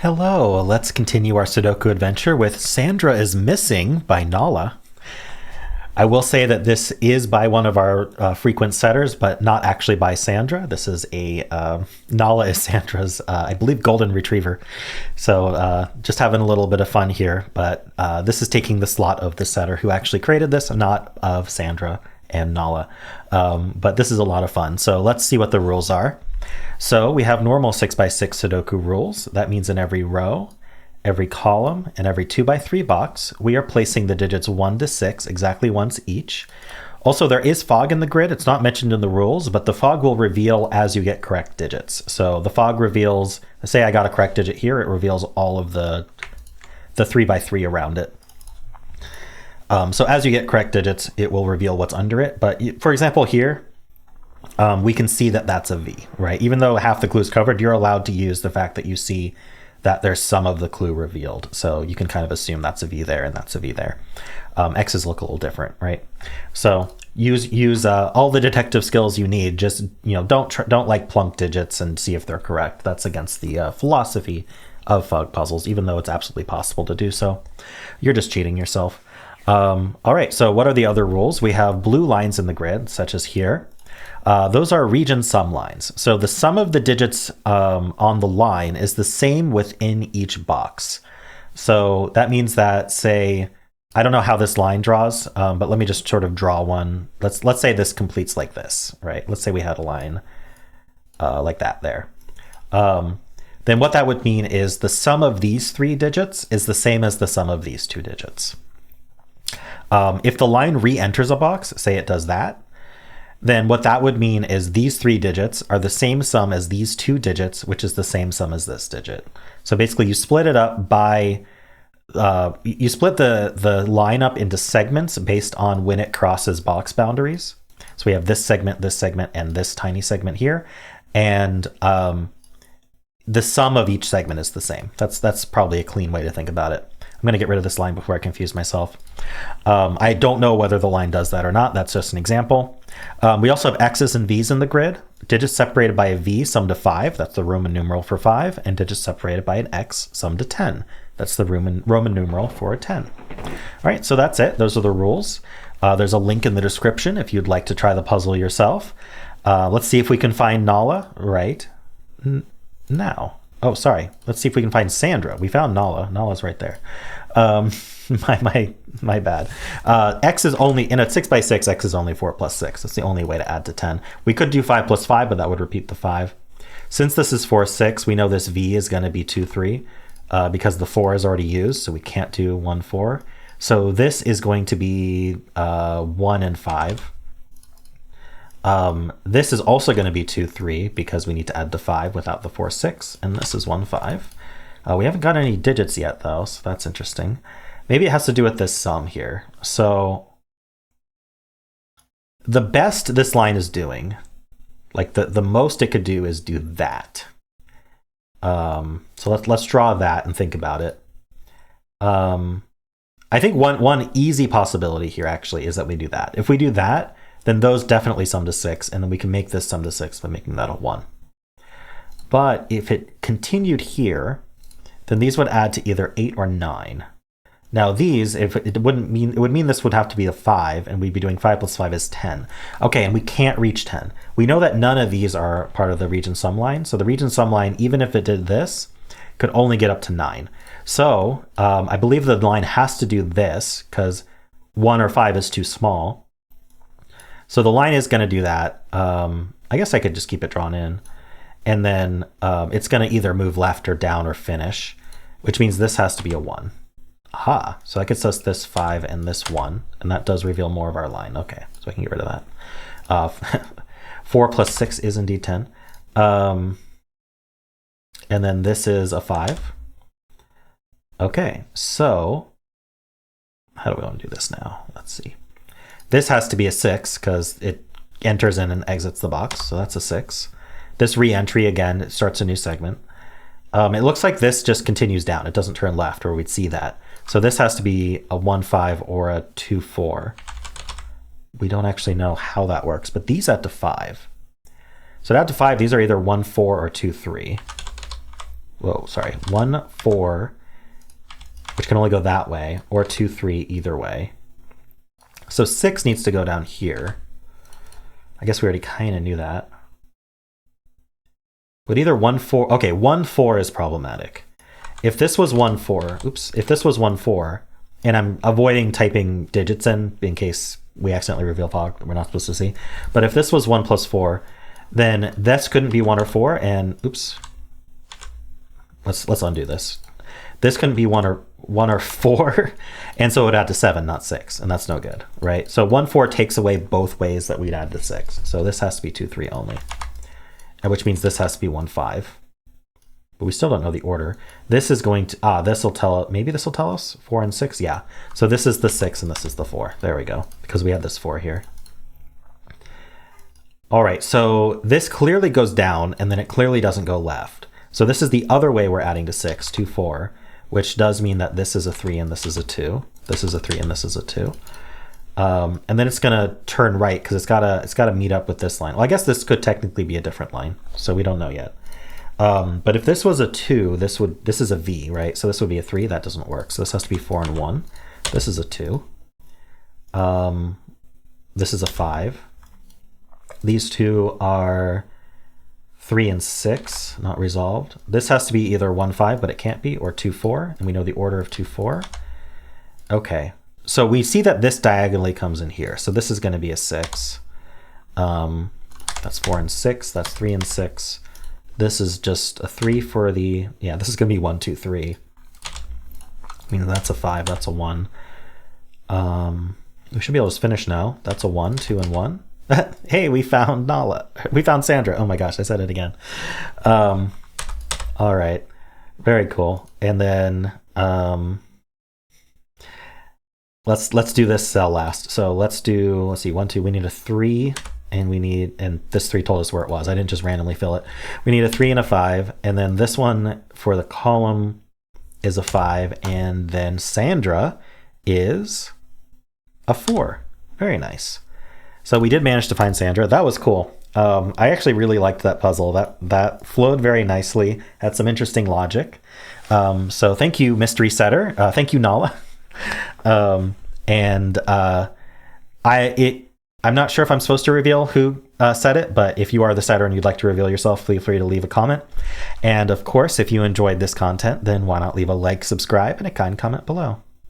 Hello, let's continue our Sudoku adventure with Sandra is Missing by Nala. I will say that this is by one of our frequent setters, but not actually by Sandra. This is Nala is Sandra's, I believe, golden retriever. So just having a little bit of fun here, but this is taking the slot of the setter who actually created this, not of Sandra and Nala. But this is a lot of fun. So let's see what the rules are. So we have normal 6x6 Sudoku rules. That means in every row, every column, and every 2x3 box, we are placing the digits 1 to 6 exactly once each. Also, there is fog in the grid. It's not mentioned in the rules, but the fog will reveal as you get correct digits. So the fog reveals, say I got a correct digit here, it reveals all of the 3x3 around it. So as you get correct digits, it will reveal what's under it. But for example, here, we can see that that's a V, right? Even though half the clue is covered, you're allowed to use the fact that you see that there's some of the clue revealed. So you can kind of assume that's a V there and that's a V there. X's look a little different, right? So use all the detective skills you need. Just, don't like plunk digits and see if they're correct. That's against the philosophy of fog puzzles, even though it's absolutely possible to do so. You're just cheating yourself. All right, so what are the other rules? We have blue lines in the grid, such as here. Those are region sum lines. So the sum of the digits on the line is the same within each box. So that means that, say, I don't know how this line draws, but let me just sort of draw one. Let's say this completes like this, right? Let's say we had a line like that there. Then what that would mean is the sum of these 3 digits is the same as the sum of these 2 digits. If the line re-enters a box, say it does that, then what that would mean is these 3 digits are the same sum as these 2 digits, which is the same sum as this digit. So basically you split it up by, you split the line up into segments based on when it crosses box boundaries. So we have this segment, and this tiny segment here. And the sum of each segment is the same. That's probably a clean way to think about it. I'm going to get rid of this line before I confuse myself. I don't know whether the line does that or not. That's just an example. We also have X's and V's in the grid. Digits separated by a V sum to 5. That's the Roman numeral for 5. And digits separated by an X sum to 10. That's the Roman numeral for a 10. All right, so that's it. Those are the rules. There's a link in the description if you'd like to try the puzzle yourself. Let's see if we can find Nala right now. Oh, sorry. Let's see if we can find Sandra. We found Nala. Nala's right there. My bad. X is only, in a 6x6, X is only 4 plus 6. That's the only way to add to 10. We could do 5 plus 5, but that would repeat the 5. Since this is 4, 6, we know this V is going to be 2, 3, because the 4 is already used, so we can't do 1, 4. So this is going to be 1 and 5. This is also going to be 2, 3 because we need to add the 5 without the 4, 6, and this is 1, 5. We haven't got any digits yet though, so that's interesting. Maybe it has to do with this sum here. So the best this line is doing, like the most it could do is do that. So let's draw that and think about it. I think one easy possibility here actually is that we do that. If we do that, then those definitely sum to 6, and then we can make this sum to 6 by making that a 1. But if it continued here, then these would add to either 8 or 9. Now these, if it would mean this would have to be a 5, and we'd be doing 5 plus 5 is 10. Okay, and we can't reach 10. We know that none of these are part of the region sum line, so the region sum line, even if it did this, could only get up to 9. So I believe the line has to do this, because 1 or 5 is too small. So the line is going to do that. I guess I could just keep it drawn in. And then it's going to either move left or down or finish, which means this has to be a 1. Aha, so that gets us this 5 and this 1, and that does reveal more of our line. Okay, so I can get rid of that. 4 plus 6 is indeed 10. And then this is a 5. Okay, so how do we want to do this now? Let's see. This has to be a 6 because it enters in and exits the box, so that's a 6. This re-entry, again, it starts a new segment. It looks like this just continues down. It doesn't turn left, or we'd see that. So this has to be a 1, 5 or a 2, 4. We don't actually know how that works, but these add to 5. So to add to 5, these are either 1, 4 or 2, 3. whoa, sorry, 1, 4, which can only go that way, or 2, 3 either way. So 6 needs to go down here. I guess we already kind of knew that. But either 1, 4, okay, 1, 4 is problematic. If this was 1, 4, oops, if this was 1, 4, and I'm avoiding typing digits in case we accidentally reveal fog that we're not supposed to see. But if this was 1 plus 4, then this couldn't be 1 or 4, and oops. Let's undo this. This couldn't be 1 or 4, and so it would add to 7, not 6, and that's no good, right? So 1, 4 takes away both ways that we'd add to 6. So this has to be 2, 3 only, and which means this has to be 1, 5. But we still don't know the order. This is going to, this will tell, maybe this will tell us 4 and 6. Yeah. So this is the 6 and this is the 4. There we go. Because we had this 4 here. All right. So this clearly goes down and then it clearly doesn't go left. So this is the other way we're adding to 6, 2, 4, which does mean that this is a 3 and this is a 2. This is a 3 and this is a 2. And then it's going to turn right because it's got to meet up with this line. Well, I guess this could technically be a different line. So we don't know yet. But if this was a 2, this is a V, right? So this would be a 3. That doesn't work. So this has to be 4 and 1. This is a 2. This is a 5. These two are 3 and 6, not resolved. This has to be either 1, 5, but it can't be, or 2, 4. And we know the order of 2, 4. Okay. So we see that this diagonally comes in here. So this is going to be a 6. That's 4 and 6. That's 3 and 6. This is just a 3 for the, yeah, this is going to be 1, 2, 3. I mean, that's a 5, that's a 1. We should be able to finish now. That's a 1, 2, and 1. Hey, we found Nala. We found Sandra. Oh my gosh, I said it again. All right. Very cool. And then let's do this cell last. So let's see, 1, 2, we need a 3. And this 3 told us where it was. I didn't just randomly fill it. We need a 3 and a 5. And then this one for the column is a 5. And then Sandra is a 4. Very nice. So we did manage to find Sandra. That was cool. I actually really liked that puzzle. That flowed very nicely. Had some interesting logic. So thank you, Mystery Setter. Thank you, Nala. I'm not sure if I'm supposed to reveal who said it, but if you are the setter and you'd like to reveal yourself, feel free to leave a comment. And of course, if you enjoyed this content, then why not leave a like, subscribe, and a kind comment below.